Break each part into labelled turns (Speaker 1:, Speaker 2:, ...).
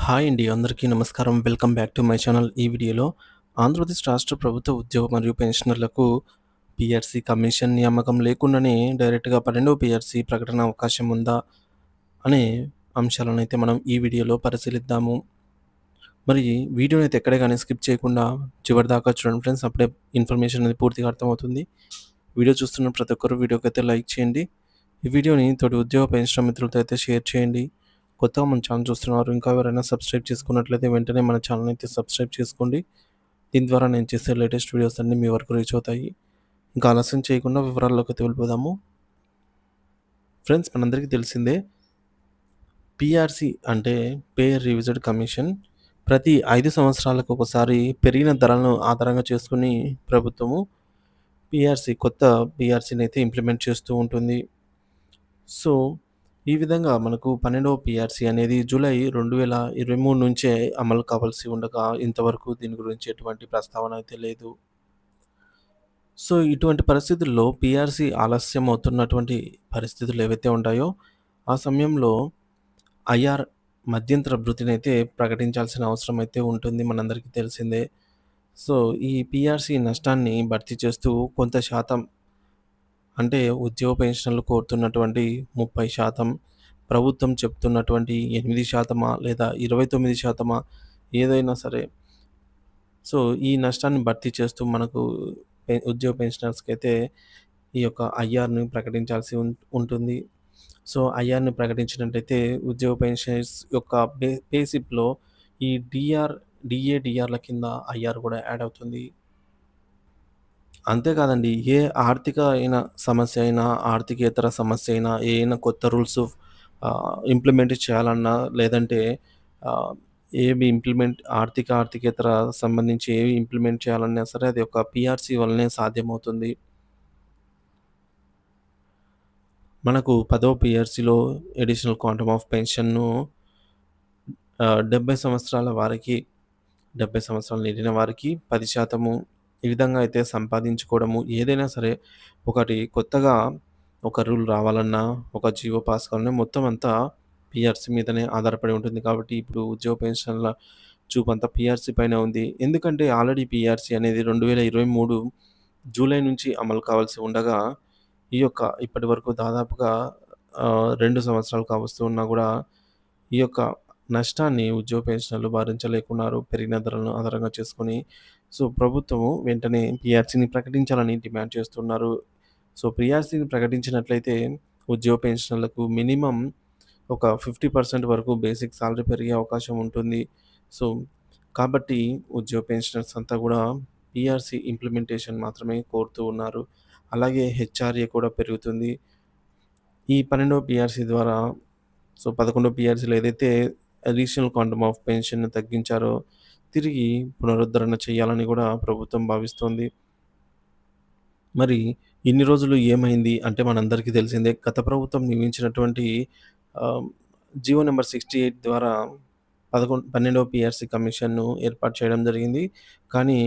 Speaker 1: Hi అండి. అందరికీ నమస్కారం. Welcome back to my channel. ఈ వీడియోలో ఆంధ్రప్రదేశ్ రాష్ట్ర ప్రభుత్వ ఉద్యోగ మరియు పెన్షనర్లకు పీఆర్సీ కమిషన్ నియామకం లేకుండానే డైరెక్ట్‌గా 12వ పీఆర్సీ ప్రకటన అవకాశం ఉందా? అనే అంశాలనైతే మనం ఈ వీడియోలో పరిశీలిద్దాము. మరి వీడియోనైతే ఎక్కడ గాని స్కిప్ చేయకుండా చివరిదాకా చూడండి ఫ్రెండ్స్. అప్పుడే ఇన్ఫర్మేషన్ అనేది పూర్తిగా అర్థమవుతుంది. వీడియో చూస్తున్న ప్రతి ఒక్కరు వీడియోకైతే లైక్ చేయండి. ఈ వీడియోని తోటి ఉద్యోగ పెన్షన్ మిత్రులతో అయితే షేర్ చేయండి. కొత్తగా మన ఛానల్ చూస్తున్నారు. ఇంకా ఎవరైనా సబ్స్క్రైబ్ చేసుకున్నట్లయితే వెంటనే మన ఛానల్‌ని అయితే సబ్స్క్రైబ్ చేసుకోండి. దీని ద్వారా నేను చేసే లేటెస్ట్ వీడియోస్ అన్నీ మీ వరకు రీచ్ అవుతాయి. ఇంకా ఆలస్యం చేయకుండా వివరాల్లోకి వెళ్ళిపోదాము. ఫ్రెండ్స్, మనందరికీ తెలిసిందే పీఆర్సీ అంటే పే రివిజ్డ్ కమిషన్. ప్రతి 5 సంవత్సరాలకు ఒకసారి పెరిగిన ధరలను ఆధారంగా చేసుకొని ప్రభుత్వము కొత్త పీఆర్సీనైతే ఇంప్లిమెంట్ చేస్తూ ఉంటుంది. సో, ఈ విధంగా మనకు 12వ పీఆర్సీ అనేది జూలై 2023 నుంచే అమలు కావాల్సి ఉండగా ఇంతవరకు దీని గురించి ఎటువంటి ప్రస్తావన అయితే లేదు. సో, ఇటువంటి పరిస్థితుల్లో పీఆర్సీ ఆలస్యం అవుతున్నటువంటి పరిస్థితులు ఏవైతే ఉంటాయో, ఆ సమయంలో ఐఆర్ మధ్యంతర భృతినైతే ప్రకటించాల్సిన అవసరం అయితే ఉంటుంది. మనందరికీ తెలిసిందే. సో, ఈ పీఆర్సీ నష్టాన్ని భర్తీ చేస్తూ కొంత శాతం అంటే ఉద్యోగ పెన్షన్లు కోరుతున్నటువంటి 30% ప్రభుత్వం చెప్తున్నటువంటి 8% లేదా 29% ఏదైనా సరే. సో, ఈ నష్టాన్ని భర్తీ చేస్తూ మనకు ఉద్యోగ పెన్షనర్స్‌కైతే ఈ యొక్క ఐఆర్‌ని ప్రకటించాల్సి ఉంటుంది. సో, ఐఆర్‌ని ప్రకటించినట్టయితే ఉద్యోగ పెన్షనర్స్ యొక్క పే స్లిప్‌లో ఈ డిఆర్‌ల కింద ఐఆర్ కూడా యాడ్ అవుతుంది. అంతేకాదండి. ఏ ఆర్థిక సమస్య అయినా, ఆర్థికేతర సమస్య అయినా, ఏయైనా కొత్త రూల్స్ ఇంప్లిమెంట్ చేయాలన్నా, లేదంటే ఆహ్, ఏవి ఆర్థికేతర సంబంధించి ఏవి ఇంప్లిమెంట్ చేయాలన్నా సరే, అది ఒక పీఆర్సీ వల్లనే సాధ్యమవుతుంది. మనకు 10వ పీఆర్సీలో అడిషనల్ క్వాంటమ్ ఆఫ్ పెన్షన్‌ను 70 సంవత్సరాల వారికి 70 సంవత్సరాలు నిండిన వారికి 10% ఈ విధంగా అయితే సంపాదించుకోవడము ఏదైనా సరే ఒకటి కొత్తగా ఒక రూల్ రావాలన్నా, ఒక జీవో పాస్ కావాలన్నా మొత్తం అంతా పీఆర్సీ మీదనే ఆధారపడి ఉంటుంది. కాబట్టి ఇప్పుడు ఉద్యోగ పెన్షన్‌ల చూపంతా పీఆర్సీ పైనే ఉంది. ఎందుకంటే ఆల్రెడీ పీఆర్సీ అనేది 2023 జూలై నుంచి అమలు కావాల్సి ఉండగా, ఇప్పటి వరకు దాదాపుగా 2 సంవత్సరాలు కావస్తూ ఉన్నా గూడా ఈ యొక్క నష్టాన్ని ఉద్యోగ పెన్షనర్లు భరించలేకున్నారు. పెరిగిన ధరలను ఆధారంగా చేసుకొని. సో, ప్రభుత్వము వెంటనే పీఆర్సీని ప్రకటించాలని డిమాండ్ చేస్తున్నారు. సో, పీఆర్సీని ప్రకటించినట్లయితే ఉద్యోగ పెన్షనర్లకు మినిమమ్ ఒక 50% వరకు బేసిక్ సాలరీ పెరిగే అవకాశం ఉంటుంది. సో, కాబట్టి ఉద్యోగ పెన్షనర్స్ అంతా గూడా పీఆర్సీ ఇంప్లిమెంటేషన్ మాత్రమే కోరుతూ ఉన్నారు. అలాగే హెచ్ఆర్ఏ కూడా పెరుగుతుంది. ఈ 12వ పీఆర్సీ ద్వారా 11వ పీఆర్సీలో ఏదైతే అడిషనల్ క్వాంటమ్ ఆఫ్ పెన్షన్‌ని తగ్గించారో, తిరిగి పునరుద్ధరణ చేయాలని గూడా ప్రభుత్వం భావిస్తోంది. మరి ఇన్ని రోజులు ఏమైంది అంటే మనందరికీ తెలిసిందే. గత ప్రభుత్వం నియమించినటువంటి ఆహ్, జీవో నంబర్ 68 ద్వారా 12వ పీఆర్సీ కమిషన్‌ను ఏర్పాటు చేయడం జరిగింది. కానీ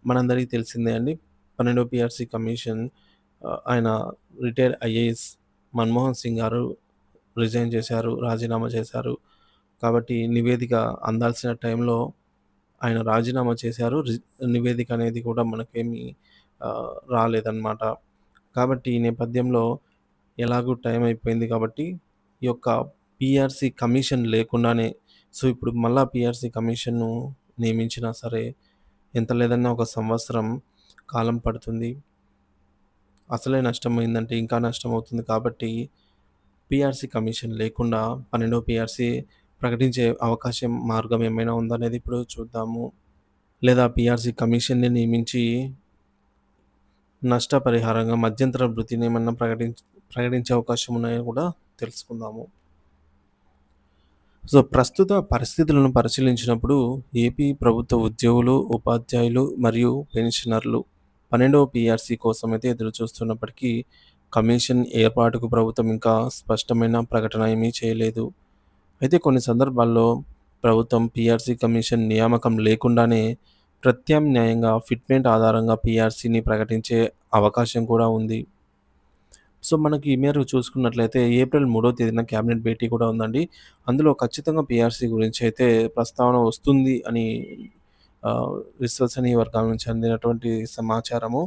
Speaker 1: మనందరికీ తెలిసిందే అండి. 12వ పీఆర్సీ కమిషన్ ఆయన రిటైర్డ్ ఐఏఎస్ మన్మోహన్ సింగ్ గారు రిజైన్ చేశారు. రాజీనామా చేశారు. కాబట్టి నివేదిక అందాల్సిన టైంలో ఆయన రాజీనామా చేశారు. నివేదిక అనేది కూడా మనకేమి రాలేదన్నమాట. కాబట్టి ఈ నేపథ్యంలో ఎలాగో టైం అయిపోయింది కాబట్టి, ఈ యొక్క పీఆర్సీ కమిషన్ లేకుండానే ఇప్పుడు మళ్ళా పీఆర్సీ కమిషన్‌ను నియమించినా సరే, ఎంత లేదన్నా ఒక సంవత్సరం కాలం పడుతుంది. అసలే నష్టమైందంటే ఇంకా నష్టమవుతుంది కాబట్టి పీఆర్సీ కమిషన్ లేకుండా 12వ పీఆర్సీ ప్రకటించే మార్గం ఏమైనా ఉందనేది ఇప్పుడు చూద్దాము. లేదా పీఆర్సీ కమిషన్‌ని నియమించి నష్టపరిహారంగా మధ్యంతర భృతిని ఏమన్నా ప్రకటించే అవకాశం ఉన్నాయో కూడా తెలుసుకుందాము. సో, ప్రస్తుత పరిస్థితులను పరిశీలించినప్పుడు ఏపీ ప్రభుత్వ ఉద్యోగులు, ఉపాధ్యాయులు మరియు పెన్షనర్లు 12వ పీఆర్సీ కోసమైతే ఎదురుచూస్తున్నప్పటికీ కమిషన్ ఏర్పాటుకు ప్రభుత్వం ఇంకా స్పష్టమైన ప్రకటన ఏమీ చేయలేదు. అయితే కొన్ని సందర్భాల్లో ప్రభుత్వం పీఆర్సీ కమిషన్ నియామకం లేకుండానే ప్రత్యామ్నాయంగా ఫిట్మెంట్ ఆధారంగా పీఆర్సీని ప్రకటించే అవకాశం కూడా ఉంది. సో, మనకి ఈ మేరకు చూసుకున్నట్లయితే ఏప్రిల్ 3వ తేదీన క్యాబినెట్ భేటీ కూడా ఉందండి. అందులో ఖచ్చితంగా పీఆర్సీ గురించయితే ప్రస్తావన వస్తుంది అని విశ్వసనీయ వర్గాల నుంచి అందినటువంటి సమాచారము.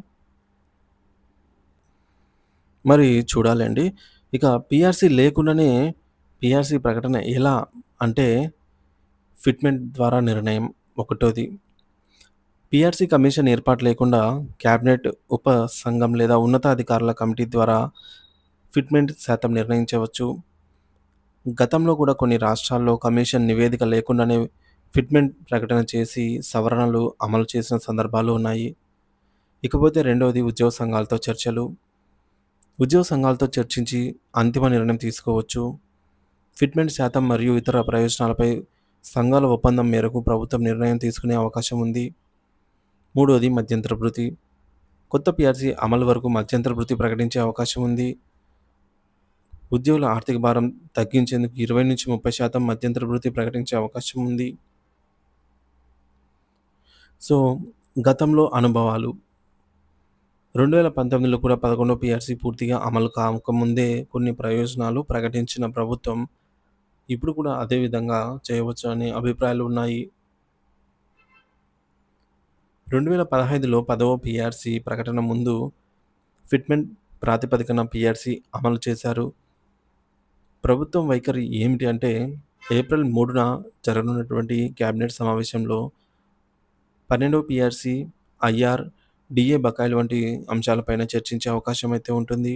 Speaker 1: మరి చూడాలండి. ఇక పీఆర్సీ లేకుండానే పీఆర్సీ ప్రకటన ఎలా అంటే ఫిట్‌మెంట్ ద్వారా నిర్ణయం ఒకటోది. పీఆర్సీ కమిషన్ ఏర్పాటు లేకుండా క్యాబినెట్ ఉప సంఘం లేదా ఉన్నతాధికారుల కమిటీ ద్వారా ఫిట్‌మెంట్ శాతం నిర్ణయించవచ్చు. గతంలో కూడా కొన్ని రాష్ట్రాల్లో కమిషన్ నివేదిక లేకుండానే ఫిట్‌మెంట్ ప్రకటన చేసి సవరణలు అమలు చేసిన సందర్భాలు ఉన్నాయి. ఇకపోతే రెండవది ఉద్యోగ సంఘాలతో చర్చలు. ఉద్యోగ సంఘాలతో చర్చించి అంతిమ నిర్ణయం తీసుకోవచ్చు. ఫిట్‌మెంట్ శాతం మరియు ఇతర ప్రయోజనాలపై సంఘాల ఒప్పందం మేరకు ప్రభుత్వం నిర్ణయం తీసుకునే అవకాశం ఉంది. మూడోది మధ్యంతర భృతి. కొత్త పీఆర్సీ అమలు వరకు మధ్యంతర భృతి ప్రకటించే అవకాశం ఉంది. ఉద్యోగుల ఆర్థిక భారం తగ్గించేందుకు 20-30% మధ్యంతర భృతి ప్రకటించే అవకాశం ఉంది. సో, గతంలో అనుభవాలు 2019లో కూడా 11వ పీఆర్సీ పూర్తిగా అమలు కాకముందే కొన్ని ప్రయోజనాలు ప్రకటించిన ప్రభుత్వం ఇప్పుడు కూడా అదే విధంగా చేయవచ్చు అనే అభిప్రాయాలు ఉన్నాయి. 2015లో 10వ పీఆర్సీ ప్రకటన ముందు ఫిట్‌మెంట్ ప్రాతిపదికన పీఆర్సీ అమలు చేశారు. ప్రభుత్వం వైఖరి ఏమిటి అంటే ఏప్రిల్ 3న జరగనున్నటువంటి కేబినెట్ సమావేశంలో 12వ పీఆర్సీ, ఐఆర్, డీఏ బకాయిలు వంటి అంశాలపైన చర్చించే అవకాశం అయితే ఉంటుంది.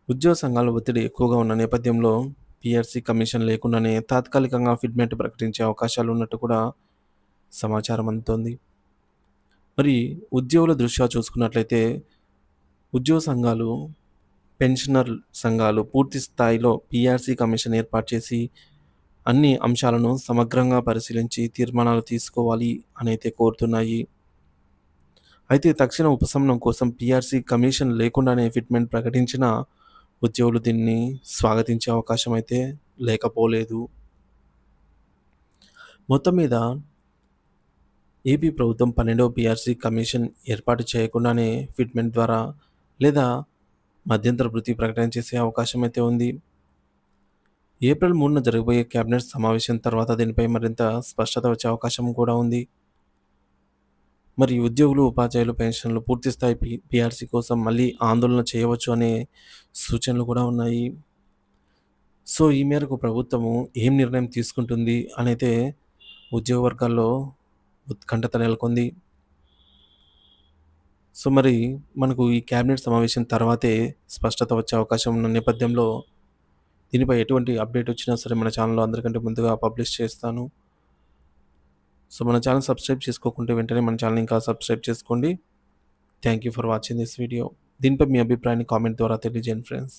Speaker 1: ఉద్యోగ సంఘాల ఒత్తిడి ఎక్కువగా ఉన్న నేపథ్యంలో పీఆర్సీ కమిషన్ లేకుండానే తాత్కాలికంగా ఫిట్‌మెంట్ ప్రకటించే అవకాశాలు ఉన్నట్టు కూడా సమాచారం అందుతోంది. మరి ఉద్యోగుల దృష్ట్యా చూసుకున్నట్లయితే ఉద్యోగ సంఘాలు, పెన్షనర్ సంఘాలు పూర్తి స్థాయిలో పీఆర్సీ కమిషన్ ఏర్పాటు చేసి అన్ని అంశాలను సమగ్రంగా పరిశీలించి తీర్మానాలు తీసుకోవాలి అనైతే కోరుతున్నాయి. అయితే తక్షణ ఉపశమనం కోసం పీఆర్సీ కమిషన్ లేకుండానే ఫిట్‌మెంట్ ప్రకటించినా ఉద్యోగులు దీన్ని స్వాగతించే అవకాశం అయితే లేకపోలేదు. మొత్తం మీద ఏపీ ప్రభుత్వం 12వ పీఆర్సీ కమిషన్ ఏర్పాటు చేయకుండానే ఫిట్‌మెంట్ ద్వారా లేదా మధ్యంతర భృతి ప్రకటన చేసే అవకాశం అయితే ఉంది. ఏప్రిల్ 3న జరగబోయే కేబినెట్ సమావేశం తర్వాత దీనిపై మరింత స్పష్టత వచ్చే అవకాశం కూడా ఉంది. మరి ఉద్యోగులు, ఉపాధ్యాయులు పెన్షన్లు పూర్తిస్థాయి పీఆర్సీ కోసం మళ్ళీ ఆందోళన చేయవచ్చు అనే సూచనలు కూడా ఉన్నాయి. సో, ఈ మేరకు ప్రభుత్వము ఏం నిర్ణయం తీసుకుంటుంది అనైతే ఉద్యోగ వర్గాల్లో ఉత్కంఠత నెలకొంది. సో, మరి మనకు ఈ కేబినెట్ సమావేశం తర్వాతే స్పష్టత వచ్చే అవకాశం ఉన్న నేపథ్యంలో దీనిపై ఎటువంటి అప్డేట్ వచ్చినా సరే మన ఛానల్‌లో అందరికంటే ముందుగా పబ్లిష్ చేస్తాను. సో, మన ఛానల్ సబ్స్క్రైబ్ చేసుకోకుంటే వెంటనే మన ఛానల్‌ని ఇంకా సబ్స్క్రైబ్ చేసుకోండి. Thank you for watching this video. దీనిపై మీ అభిప్రాయాన్ని కామెంట్ ద్వారా తెలియజేయండి ఫ్రెండ్స్.